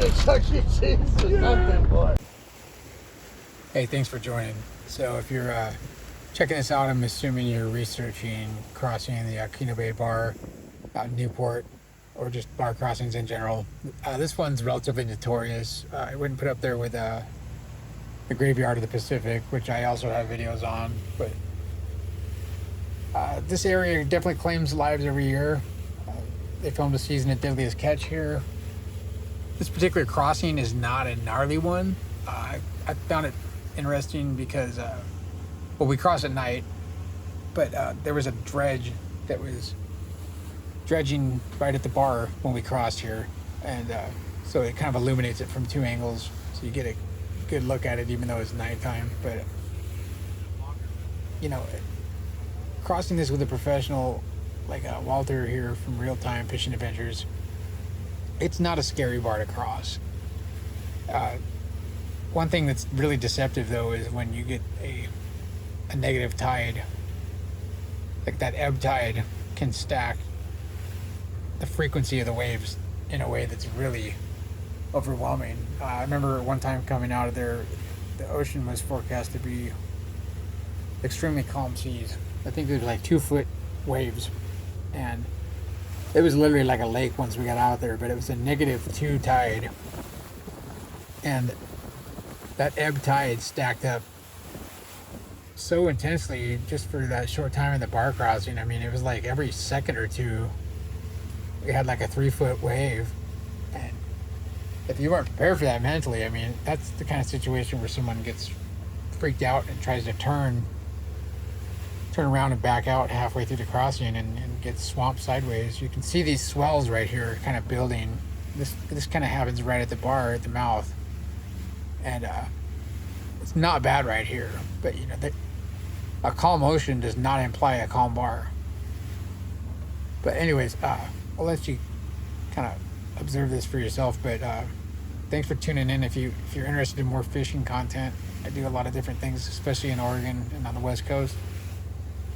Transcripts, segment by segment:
like Chuck E. Cheese or something, boy. Hey, thanks for joining. So if you're checking this out, I'm assuming you're researching crossing the Yaquina Bay Bar out in Newport, or just bar crossings in general. This one's relatively notorious. I wouldn't put up there with the Graveyard of the Pacific, which I also have videos on, but this area definitely claims lives every year. They filmed a season of Deadliest Catch here. This particular crossing is not a gnarly one. I found it interesting because, well, we crossed at night, but there was a dredge that was dredging right at the bar when we crossed here, and so it kind of illuminates it from two angles, so you get a good look at it even though it's nighttime. But you know, crossing this with a professional like Walter here from Real Time Fishing Adventures, it's not a scary bar to cross. One thing that's really deceptive though is when you get a negative tide, like that ebb tide can stack the frequency of the waves in a way that's really overwhelming. I remember one time coming out of there, the ocean was forecast to be extremely calm seas. I think there was like 2-foot waves, and it was literally like a lake once we got out there, but it was a -2 tide, and that ebb tide stacked up so intensely just for that short time in the bar crossing. I mean, it was like every second or two we had like a 3-foot wave, and if you weren't prepared for that mentally, I mean, that's the kind of situation where someone gets freaked out and tries to turn around and back out halfway through the crossing and gets swamped sideways. You can see these swells right here kind of building. This kind of happens right at the bar at the mouth, and it's not bad right here, but you know, a calm ocean does not imply a calm bar. But anyways, I'll let you kind of observe this for yourself, but thanks for tuning in. If you're interested in more fishing content, I do a lot of different things, especially in Oregon and on the West Coast.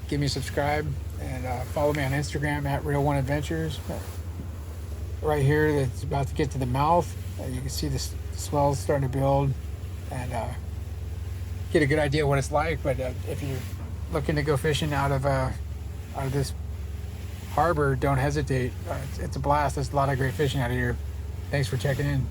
Give me a subscribe, and follow me on Instagram at Real One Adventures. Right here, it's about to get to the mouth. You can see the swells starting to build, and get a good idea what it's like. But if you're looking to go fishing out of this harbor, don't hesitate. It's a blast. There's a lot of great fishing out of here. Thanks for checking in.